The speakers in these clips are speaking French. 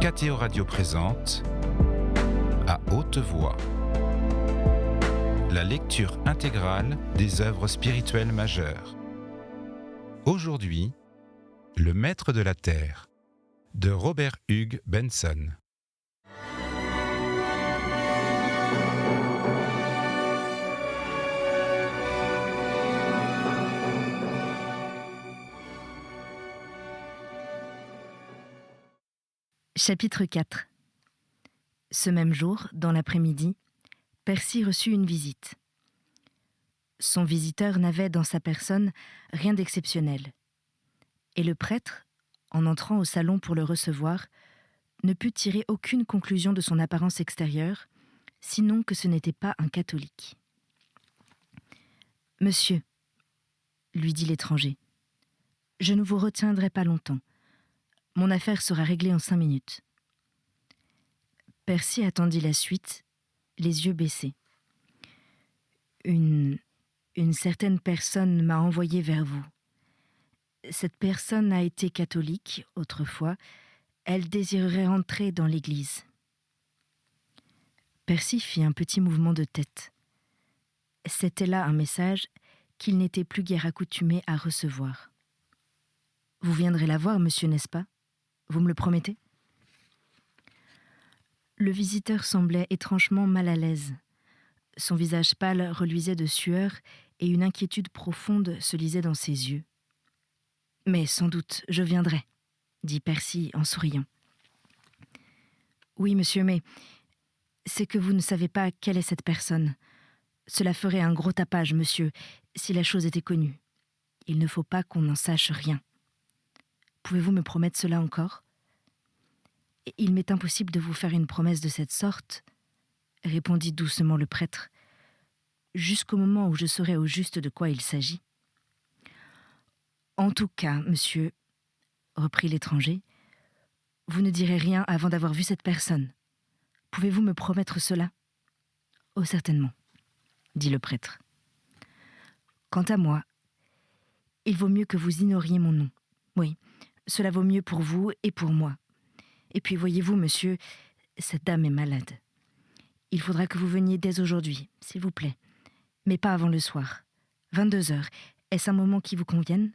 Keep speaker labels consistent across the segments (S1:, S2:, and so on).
S1: KTO Radio présente À haute voix la lecture intégrale des œuvres spirituelles majeures. Aujourd'hui, Le Maître de la Terre de Robert Hugh Benson.
S2: Chapitre 4. Ce même jour, dans l'après-midi, Percy reçut une visite. Son visiteur n'avait dans sa personne rien d'exceptionnel. Et le prêtre, en entrant au salon pour le recevoir, ne put tirer aucune conclusion de son apparence extérieure, sinon que ce n'était pas un catholique. « Monsieur, lui dit l'étranger, je ne vous retiendrai pas longtemps. Mon affaire sera réglée en 5 minutes. » Percy attendit la suite, les yeux baissés. Une certaine personne m'a envoyé vers vous. Cette personne a été catholique autrefois. Elle désirerait entrer dans l'église. Percy fit un petit mouvement de tête. C'était là un message qu'il n'était plus guère accoutumé à recevoir. Vous viendrez la voir, monsieur, n'est-ce pas ? Vous me le promettez ? Le visiteur semblait étrangement mal à l'aise. Son visage pâle reluisait de sueur et une inquiétude profonde se lisait dans ses yeux. « Mais sans doute, je viendrai, » dit Percy en souriant. « Oui, monsieur, mais c'est que vous ne savez pas quelle est cette personne. Cela ferait un gros tapage, monsieur, si la chose était connue. Il ne faut pas qu'on n'en sache rien. Pouvez-vous me promettre cela encore ? » « Il m'est impossible de vous faire une promesse de cette sorte, » répondit doucement le prêtre, « jusqu'au moment où je saurai au juste de quoi il s'agit. »« En tout cas, monsieur, » reprit l'étranger, « vous ne direz rien avant d'avoir vu cette personne. Pouvez-vous me promettre cela ? » ?»« Oh, certainement, » dit le prêtre. « Quant à moi, il vaut mieux que vous ignoriez mon nom. Oui, cela vaut mieux pour vous et pour moi. Et puis, voyez-vous, monsieur, cette dame est malade. Il faudra que vous veniez dès aujourd'hui, s'il vous plaît. Mais pas avant le soir. 22 heures. Est-ce un moment qui vous convienne ?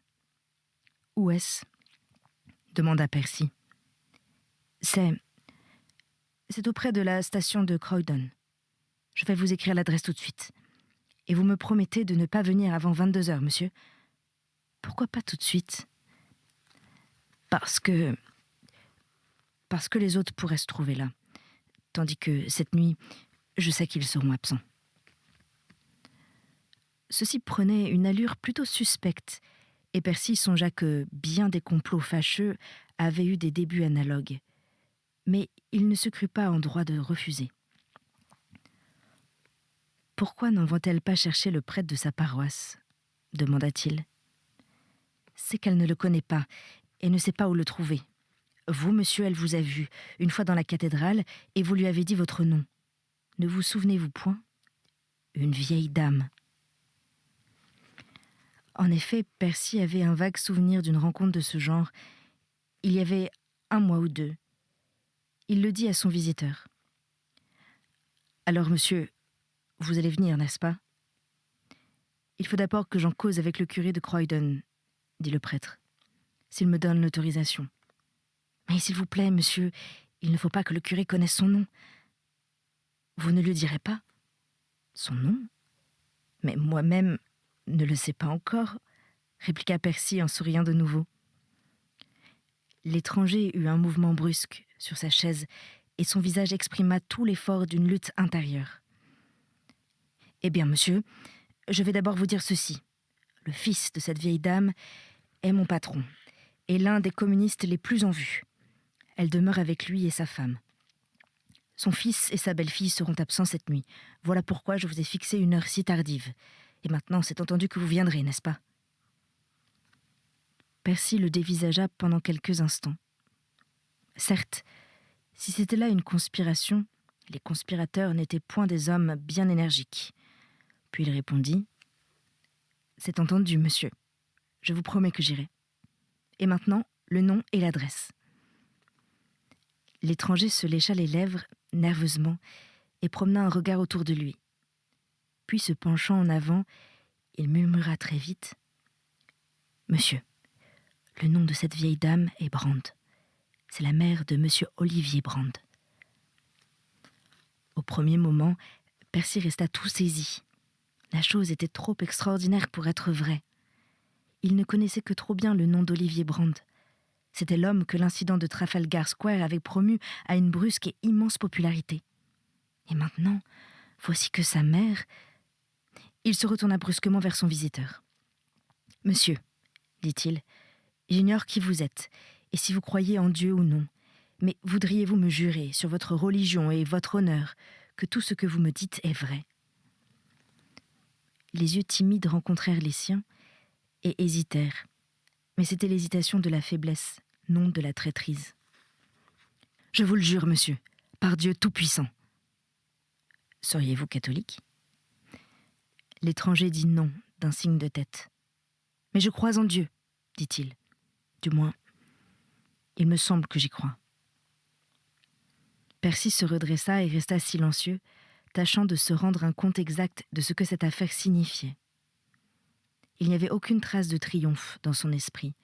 S2: Où est-ce ? Demanda Percy. C'est auprès de la station de Croydon. Je vais vous écrire l'adresse tout de suite. Et vous me promettez de ne pas venir avant 22 heures, monsieur ? Pourquoi pas tout de suite ? Parce que les autres pourraient se trouver là. Tandis que cette nuit, je sais qu'ils seront absents. Ceci prenait une allure plutôt suspecte, et Percy songea que bien des complots fâcheux avaient eu des débuts analogues. Mais il ne se crut pas en droit de refuser. « Pourquoi n'envoie-t-elle pas chercher le prêtre de sa paroisse ? » demanda-t-il. « C'est qu'elle ne le connaît pas et ne sait pas où le trouver. Vous, monsieur, elle vous a vu, une fois dans la cathédrale, et vous lui avez dit votre nom. Ne vous souvenez-vous point ? Une vieille dame. » En effet, Percy avait un vague souvenir d'une rencontre de ce genre, il y avait 1 mois ou 2. Il le dit à son visiteur. « Alors, monsieur, vous allez venir, n'est-ce pas ? » « Il faut d'abord que j'en cause avec le curé de Croydon, » dit le prêtre, « s'il me donne l'autorisation. » « Mais s'il vous plaît, monsieur, il ne faut pas que le curé connaisse son nom. »« Vous ne le direz pas ? » ?»« Son nom ? Mais moi-même ne le sais pas encore, » répliqua Percy en souriant de nouveau. L'étranger eut un mouvement brusque sur sa chaise et son visage exprima tout l'effort d'une lutte intérieure. « Eh bien, monsieur, je vais d'abord vous dire ceci. Le fils de cette vieille dame est mon patron et l'un des communistes les plus en vue. Elle demeure avec lui et sa femme. Son fils et sa belle-fille seront absents cette nuit. Voilà pourquoi je vous ai fixé une heure si tardive. Et maintenant, c'est entendu que vous viendrez, n'est-ce pas ? » Percy le dévisagea pendant quelques instants. Certes, si c'était là une conspiration, les conspirateurs n'étaient point des hommes bien énergiques. Puis il répondit : « C'est entendu, monsieur. Je vous promets que j'irai. Et maintenant, le nom et l'adresse. » L'étranger se lécha les lèvres, nerveusement, et promena un regard autour de lui. Puis, se penchant en avant, il murmura très vite « Monsieur, le nom de cette vieille dame est Brand. C'est la mère de monsieur Olivier Brand. » Au premier moment, Percy resta tout saisi. La chose était trop extraordinaire pour être vraie. Il ne connaissait que trop bien le nom d'Olivier Brand. C'était l'homme que l'incident de Trafalgar Square avait promu à une brusque et immense popularité. Et maintenant, voici que sa mère... Il se retourna brusquement vers son visiteur. « Monsieur, dit-il, j'ignore qui vous êtes, et si vous croyez en Dieu ou non, mais voudriez-vous me jurer sur votre religion et votre honneur que tout ce que vous me dites est vrai ?» Les yeux timides rencontrèrent les siens et hésitèrent. Mais c'était l'hésitation de la faiblesse, non de la traîtrise. « Je vous le jure, monsieur, par Dieu Tout-Puissant. »« Seriez-vous catholique ?» L'étranger dit non, d'un signe de tête. « Mais je crois en Dieu, dit-il. Du moins, il me semble que j'y crois. » Percy se redressa et resta silencieux, tâchant de se rendre un compte exact de ce que cette affaire signifiait. Il n'y avait aucune trace de triomphe dans son esprit,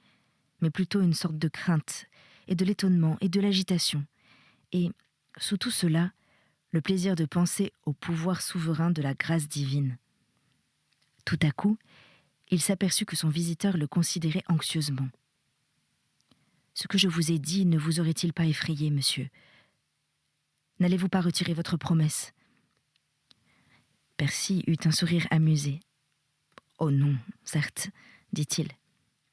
S2: mais plutôt une sorte de crainte, et de l'étonnement, et de l'agitation, et, sous tout cela, le plaisir de penser au pouvoir souverain de la grâce divine. Tout à coup, il s'aperçut que son visiteur le considérait anxieusement. « Ce que je vous ai dit ne vous aurait-il pas effrayé, monsieur ? N'allez-vous pas retirer votre promesse ?» Percy eut un sourire amusé. « Oh non, certes, dit-il.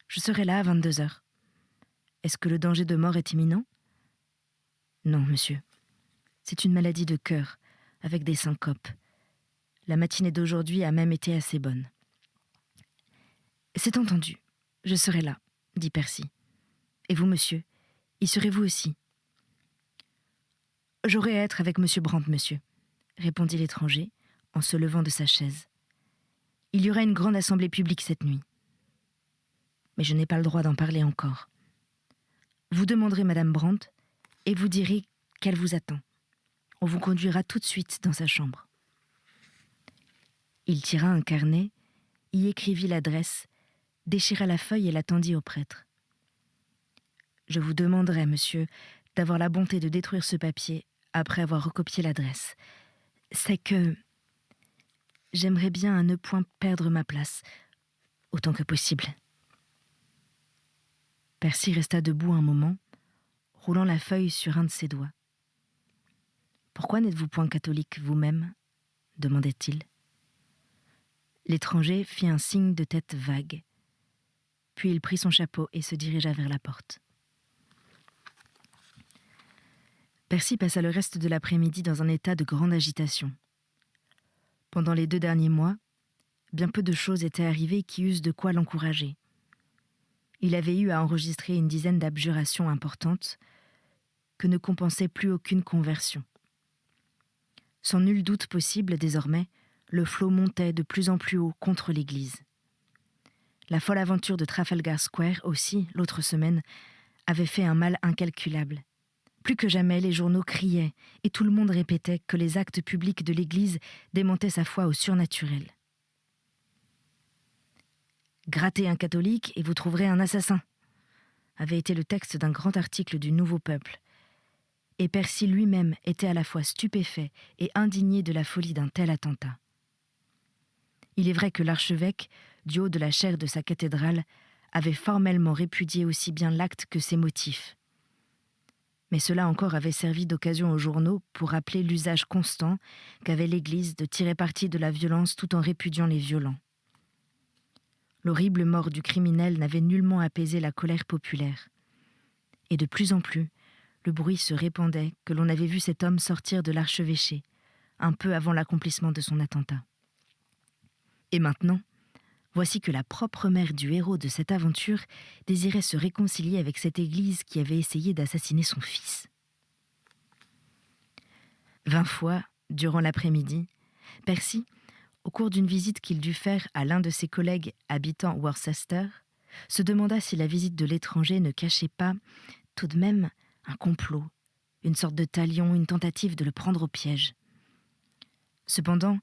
S2: Je serai là à 22 heures. Est-ce que le danger de mort est imminent ? Non, monsieur. C'est une maladie de cœur, avec des syncopes. La matinée d'aujourd'hui a même été assez bonne. »« C'est entendu. Je serai là, dit Percy. Et vous, monsieur, y serez-vous aussi ? » « J'aurai à être avec monsieur Brand, monsieur, » répondit l'étranger, en se levant de sa chaise. « Il y aura une grande assemblée publique cette nuit. Mais je n'ai pas le droit d'en parler encore. Vous demanderez madame Brand et vous direz qu'elle vous attend. On vous conduira tout de suite dans sa chambre. » Il tira un carnet, y écrivit l'adresse, déchira la feuille et la tendit au prêtre. « Je vous demanderai, monsieur, d'avoir la bonté de détruire ce papier après avoir recopié l'adresse. C'est que j'aimerais bien à ne point perdre ma place, autant que possible. » Percy resta debout un moment, roulant la feuille sur un de ses doigts. « Pourquoi n'êtes-vous point catholique vous-même » demandait-il. L'étranger fit un signe de tête vague. Puis il prit son chapeau et se dirigea vers la porte. Percy passa le reste de l'après-midi dans un état de grande agitation. Pendant les 2 derniers mois, bien peu de choses étaient arrivées qui eussent de quoi l'encourager. Il avait eu à enregistrer une dizaine d'abjurations importantes que ne compensait plus aucune conversion. Sans nul doute possible, désormais, le flot montait de plus en plus haut contre l'Église. La folle aventure de Trafalgar Square aussi, l'autre semaine, avait fait un mal incalculable. Plus que jamais, les journaux criaient et tout le monde répétait que les actes publics de l'Église démentaient sa foi au surnaturel. « Grattez un catholique et vous trouverez un assassin » avait été le texte d'un grand article du Nouveau Peuple. Et Percy lui-même était à la fois stupéfait et indigné de la folie d'un tel attentat. Il est vrai que l'archevêque, du haut de la chaire de sa cathédrale, avait formellement répudié aussi bien l'acte que ses motifs. Mais cela encore avait servi d'occasion aux journaux pour rappeler l'usage constant qu'avait l'Église de tirer parti de la violence tout en répudiant les violents. L'horrible mort du criminel n'avait nullement apaisé la colère populaire. Et de plus en plus, le bruit se répandait que l'on avait vu cet homme sortir de l'archevêché, un peu avant l'accomplissement de son attentat. Et maintenant, voici que la propre mère du héros de cette aventure désirait se réconcilier avec cette église qui avait essayé d'assassiner son fils. 20 fois, durant l'après-midi, Percy, au cours d'une visite qu'il dut faire à l'un de ses collègues habitant Worcester, se demanda si la visite de l'étranger ne cachait pas, tout de même, un complot, une sorte de talion, une tentative de le prendre au piège. Cependant,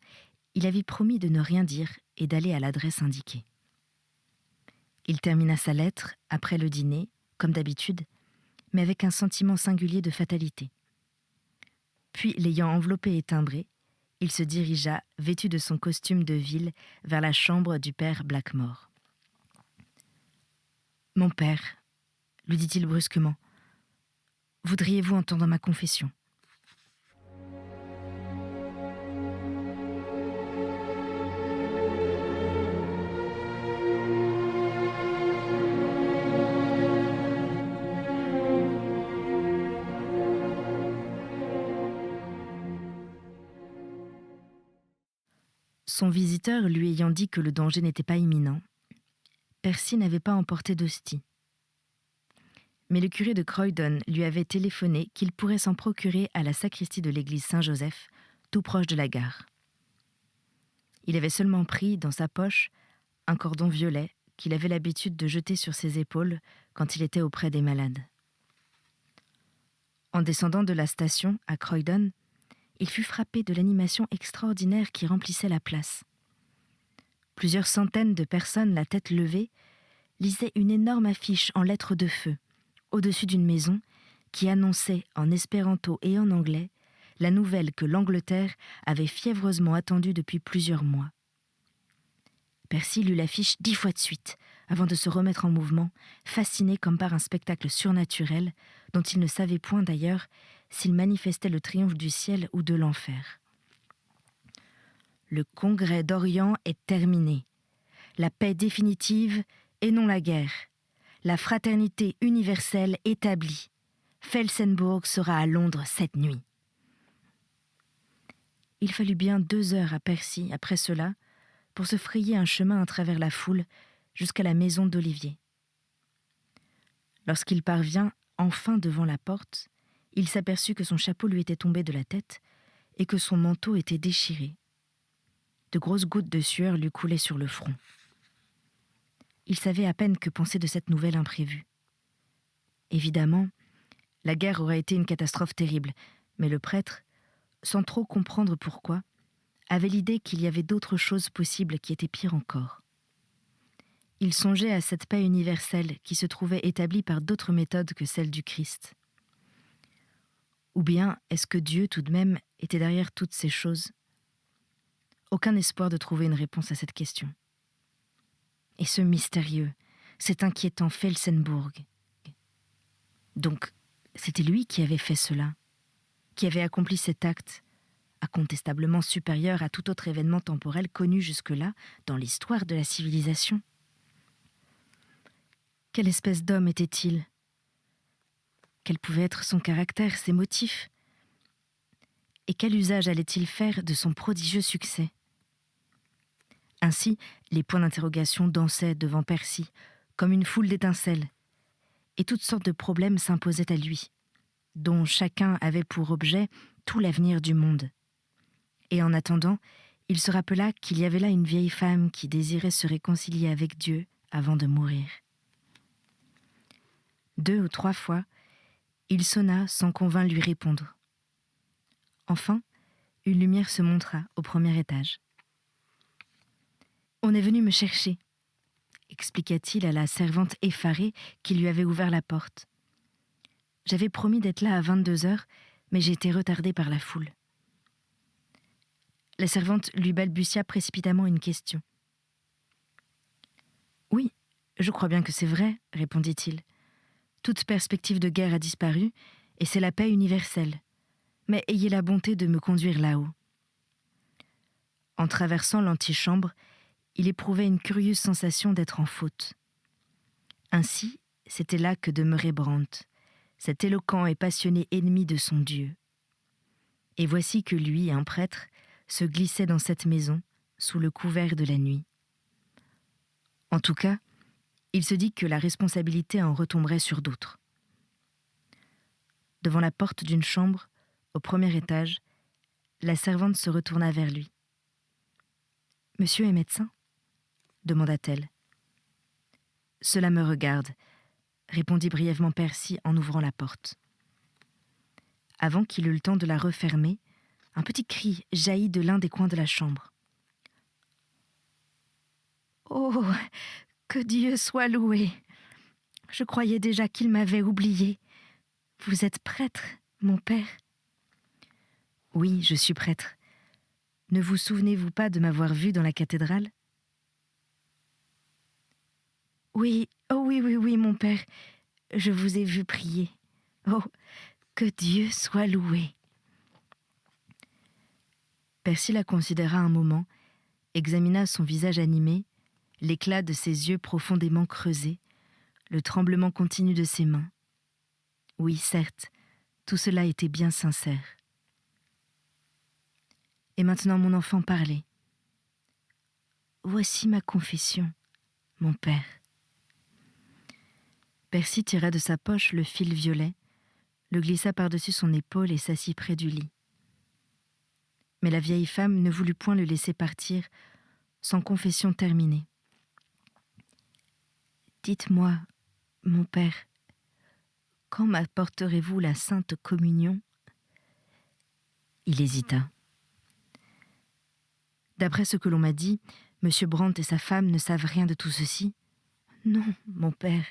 S2: il avait promis de ne rien dire et d'aller à l'adresse indiquée. Il termina sa lettre après le dîner, comme d'habitude, mais avec un sentiment singulier de fatalité. Puis, l'ayant enveloppé et timbré, il se dirigea, vêtu de son costume de ville, vers la chambre du père Blackmore. « Mon père, lui dit-il brusquement, voudriez-vous entendre ma confession ? » Son visiteur lui ayant dit que le danger n'était pas imminent, Percy n'avait pas emporté d'hostie. Mais le curé de Croydon lui avait téléphoné qu'il pourrait s'en procurer à la sacristie de l'église Saint-Joseph, tout proche de la gare. Il avait seulement pris, dans sa poche, un cordon violet qu'il avait l'habitude de jeter sur ses épaules quand il était auprès des malades. En descendant de la station, à Croydon, il fut frappé de l'animation extraordinaire qui remplissait la place. Plusieurs centaines de personnes, la tête levée, lisaient une énorme affiche en lettres de feu, au-dessus d'une maison, qui annonçait en espéranto et en anglais la nouvelle que l'Angleterre avait fiévreusement attendue depuis plusieurs mois. Percy lut l'affiche 10 fois de suite, avant de se remettre en mouvement, fasciné comme par un spectacle surnaturel, dont il ne savait point d'ailleurs s'il manifestait le triomphe du ciel ou de l'enfer. Le congrès d'Orient est terminé. La paix définitive et non la guerre. La fraternité universelle établie. Felsenburgh sera à Londres cette nuit. Il fallut bien 2 heures à Percy, après cela, pour se frayer un chemin à travers la foule jusqu'à la maison d'Olivier. Lorsqu'il parvint enfin devant la porte, il s'aperçut que son chapeau lui était tombé de la tête et que son manteau était déchiré. De grosses gouttes de sueur lui coulaient sur le front. Il savait à peine que penser de cette nouvelle imprévue. Évidemment, la guerre aurait été une catastrophe terrible, mais le prêtre, sans trop comprendre pourquoi, avait l'idée qu'il y avait d'autres choses possibles qui étaient pires encore. Il songeait à cette paix universelle qui se trouvait établie par d'autres méthodes que celles du Christ. Ou bien est-ce que Dieu, tout de même, était derrière toutes ces choses ? Aucun espoir de trouver une réponse à cette question. Et ce mystérieux, cet inquiétant Felsenburgh. Donc, c'était lui qui avait fait cela, qui avait accompli cet acte, incontestablement supérieur à tout autre événement temporel connu jusque-là dans l'histoire de la civilisation. Quelle espèce d'homme était-il ? Quel pouvait être son caractère, ses motifs ? Et quel usage allait-il faire de son prodigieux succès ? Ainsi, les points d'interrogation dansaient devant Percy, comme une foule d'étincelles, et toutes sortes de problèmes s'imposaient à lui, dont chacun avait pour objet tout l'avenir du monde. Et en attendant, il se rappela qu'il y avait là une vieille femme qui désirait se réconcilier avec Dieu avant de mourir. 2 ou 3 fois, il sonna sans qu'on vînt lui répondre. Enfin, une lumière se montra au premier étage. « On est venu me chercher », expliqua-t-il à la servante effarée qui lui avait ouvert la porte. « J'avais promis d'être là à 22 heures, mais j'ai été retardée par la foule. » La servante lui balbutia précipitamment une question. « Oui, je crois bien que c'est vrai, » répondit-il. « Toute perspective de guerre a disparu, et c'est la paix universelle. Mais ayez la bonté de me conduire là-haut. » En traversant l'antichambre, il éprouvait une curieuse sensation d'être en faute. Ainsi, c'était là que demeurait Brandt, cet éloquent et passionné ennemi de son Dieu. Et voici que lui, un prêtre, se glissait dans cette maison, sous le couvert de la nuit. En tout cas, il se dit que la responsabilité en retomberait sur d'autres. Devant la porte d'une chambre, au premier étage, la servante se retourna vers lui. « Monsieur est médecin ?» demanda-t-elle. « Cela me regarde », répondit brièvement Percy en ouvrant la porte. Avant qu'il eût le temps de la refermer, un petit cri jaillit de l'un des coins de la chambre. « Oh, que Dieu soit loué! Je croyais déjà qu'il m'avait oublié. Vous êtes prêtre, mon père ?» « Oui, je suis prêtre. Ne vous souvenez-vous pas de m'avoir vu dans la cathédrale ?»« Oui, oh oui, mon père. Je vous ai vu prier. Oh, que Dieu soit loué !» Percy la considéra un moment, examina son visage animé, l'éclat de ses yeux profondément creusés, le tremblement continu de ses mains. Oui, certes, tout cela était bien sincère. « Et maintenant, mon enfant, parlez. Voici ma confession, mon père. » Percy tira de sa poche le fil violet, le glissa par-dessus son épaule et s'assit près du lit. Mais la vieille femme ne voulut point le laisser partir sans confession terminée. « Dites-moi, mon père, quand m'apporterez-vous la Sainte Communion ?» Il hésita. « D'après ce que l'on m'a dit, M. Brandt et sa femme ne savent rien de tout ceci. »« Non, mon père. »«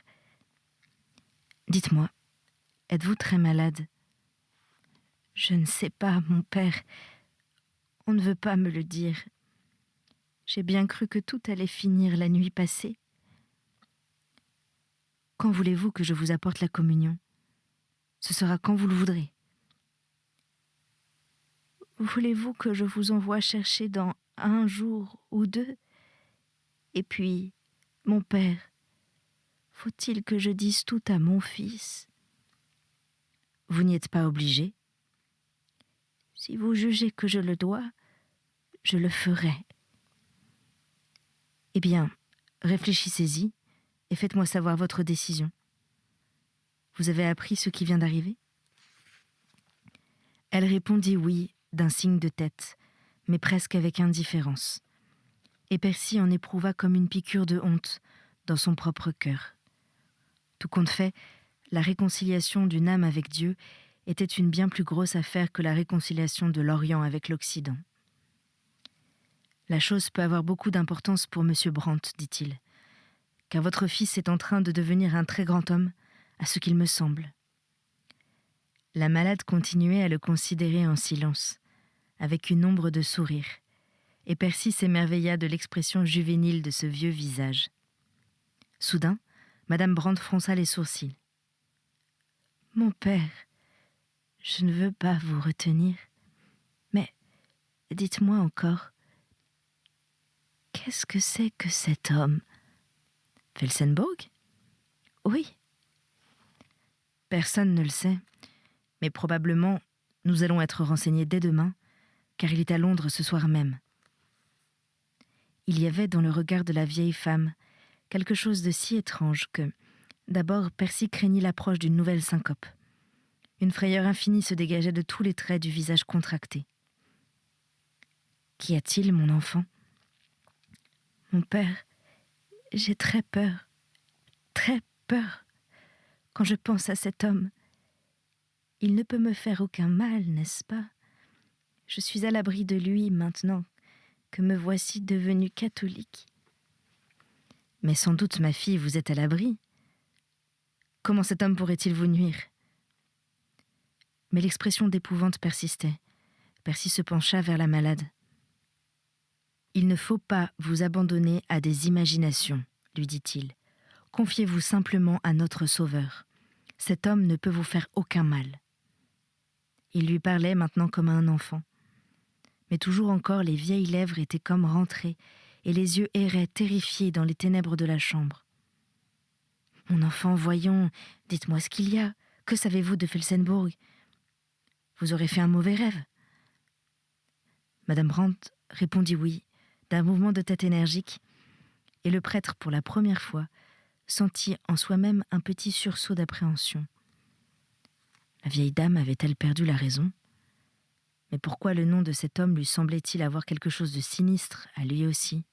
S2: Dites-moi, êtes-vous très malade ?»« Je ne sais pas, mon père. On ne veut pas me le dire. J'ai bien cru que tout allait finir la nuit passée. » « Quand voulez-vous que je vous apporte la communion ? Ce sera quand vous le voudrez. » « Voulez-vous que je vous envoie chercher dans 1 jour ou 2 ? Et puis, mon père, faut-il que je dise tout à mon fils ? » ?»« Vous n'y êtes pas obligé. »« Si vous jugez que je le dois, je le ferai. » »« Eh bien, réfléchissez-y et faites-moi savoir votre décision. Vous avez appris ce qui vient d'arriver ? » Elle répondit oui, d'un signe de tête, mais presque avec indifférence. Et Percy en éprouva comme une piqûre de honte dans son propre cœur. Tout compte fait, la réconciliation d'une âme avec Dieu était une bien plus grosse affaire que la réconciliation de l'Orient avec l'Occident. « La chose peut avoir beaucoup d'importance pour M. Brandt, dit-il, car votre fils est en train de devenir un très grand homme, à ce qu'il me semble. » La malade continuait à le considérer en silence, avec une ombre de sourire, et Percy s'émerveilla de l'expression juvénile de ce vieux visage. Soudain, Madame Brandt fronça les sourcils. « Mon père, je ne veux pas vous retenir, mais dites-moi encore, qu'est-ce que c'est que cet homme ? » ?»« Felsenburgh ? Oui. » »« Personne ne le sait, mais probablement nous allons être renseignés dès demain, car il est à Londres ce soir même. » Il y avait dans le regard de la vieille femme quelque chose de si étrange que, d'abord, Percy craignit l'approche d'une nouvelle syncope. Une frayeur infinie se dégageait de tous les traits du visage contracté. « Qu'y a-t-il, mon enfant ? » ?»« Mon père, j'ai très peur, quand je pense à cet homme. Il ne peut me faire aucun mal, n'est-ce pas ? Je suis à l'abri de lui maintenant que me voici devenue catholique. » »« Mais sans doute, ma fille, vous êtes à l'abri. Comment cet homme pourrait-il vous nuire ? » Mais l'expression d'épouvante persistait. Percy se pencha vers la malade. « Il ne faut pas vous abandonner à des imaginations, lui dit-il. Confiez-vous simplement à notre Sauveur. Cet homme ne peut vous faire aucun mal. » Il lui parlait maintenant comme à un enfant. Mais toujours encore les vieilles lèvres étaient comme rentrées et les yeux erraient terrifiés dans les ténèbres de la chambre. « Mon enfant, voyons, dites-moi ce qu'il y a. Que savez-vous de Felsenburgh ? Vous aurez fait un mauvais rêve. » Madame Brandt répondit oui, d'un mouvement de tête énergique, et le prêtre, pour la première fois, sentit en soi-même un petit sursaut d'appréhension. La vieille dame avait-elle perdu la raison ? Mais pourquoi le nom de cet homme lui semblait-il avoir quelque chose de sinistre à lui aussi ?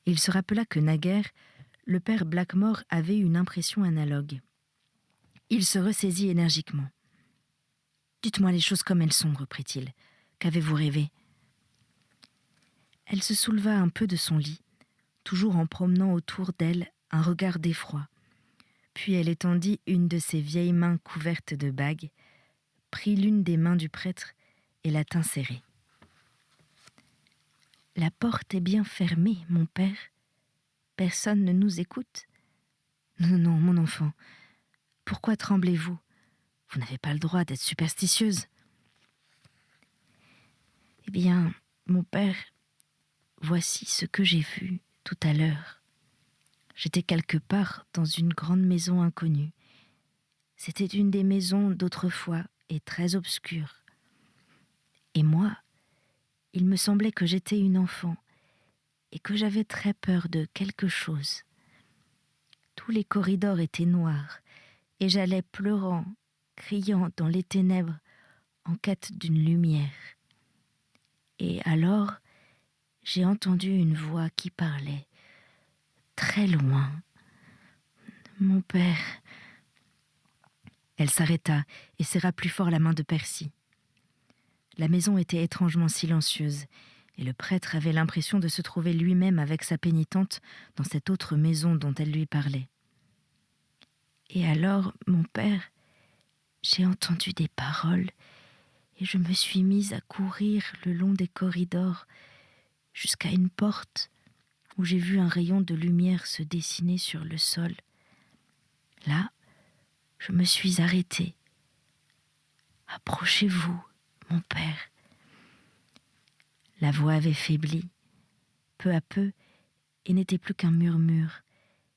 S2: Il se rappela que naguère, le père Blackmore avait une impression analogue. Il se ressaisit énergiquement. Dites-moi les choses comme elles sont, reprit-il. Qu'avez-vous rêvé ? Elle se souleva un peu de son lit, toujours en promenant autour d'elle un regard d'effroi. Puis elle étendit une de ses vieilles mains couvertes de bagues, prit l'une des mains du prêtre et la tint serrée. « La porte est bien fermée, mon père. Personne ne nous écoute. Non, mon enfant. Pourquoi tremblez-vous ? Vous n'avez pas le droit d'être superstitieuse. » « Eh bien, mon père, voici ce que j'ai vu tout à l'heure. J'étais quelque part dans une grande maison inconnue. C'était une des maisons d'autrefois et très obscure. Et moi, il me semblait que j'étais une enfant et que j'avais très peur de quelque chose. Tous les corridors étaient noirs et j'allais pleurant, criant dans les ténèbres en quête d'une lumière. Et alors, j'ai entendu une voix qui parlait, très loin. Mon père... Elle s'arrêta et serra plus fort la main de Percy. La maison était étrangement silencieuse, et le prêtre avait l'impression de se trouver lui-même avec sa pénitente dans cette autre maison dont elle lui parlait. Et alors, mon père, j'ai entendu des paroles, et je me suis mise à courir le long des corridors jusqu'à une porte où j'ai vu un rayon de lumière se dessiner sur le sol. Là, je me suis arrêtée. « Approchez-vous, mon père. » La voix avait faibli, peu à peu, et n'était plus qu'un murmure,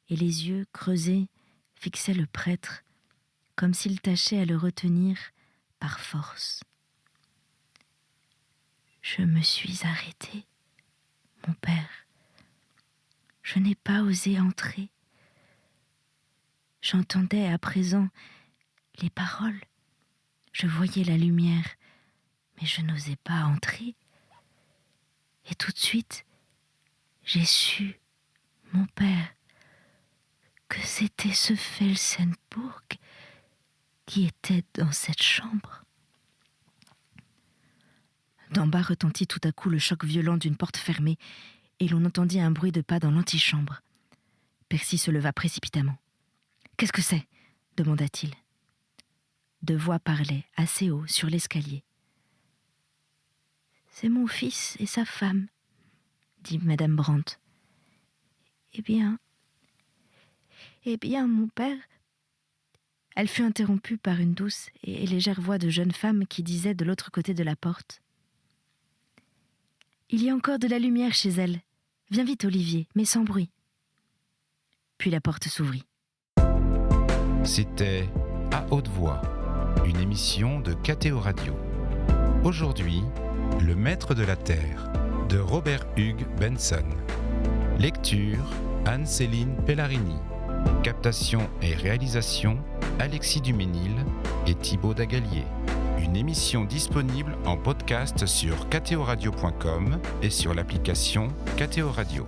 S2: et les yeux, creusés, fixaient le prêtre, comme s'il tâchait à le retenir par force. Je me suis arrêtée, mon père. Je n'ai pas osé entrer. J'entendais à présent les paroles. Je voyais la lumière, mais je n'osais pas entrer. Et tout de suite, j'ai su, mon père, que c'était ce Felsenburgh qui était dans cette chambre. D'en bas retentit tout à coup le choc violent d'une porte fermée, et l'on entendit un bruit de pas dans l'antichambre. Percy se leva précipitamment. « Qu'est-ce que c'est ?» demanda-t-il. Deux voix parlaient, assez haut, sur l'escalier. « C'est mon fils et sa femme, » dit Madame Brandt. « Eh bien, mon père... » Elle fut interrompue par une douce et légère voix de jeune femme qui disait de l'autre côté de la porte. « Il y a encore de la lumière chez elle. Viens vite, Olivier, mais sans bruit. » Puis la porte s'ouvrit.
S1: C'était À haute voix, une émission de KTO Radio. Aujourd'hui, Le Maître de la Terre, de Robert Hugues Benson. Lecture, Anne-Céline Pellarini. Captation et réalisation, Alexis Duménil et Thibaut Dagalier. Une émission disponible en podcast sur ktoradio.com et sur l'application KTO Radio.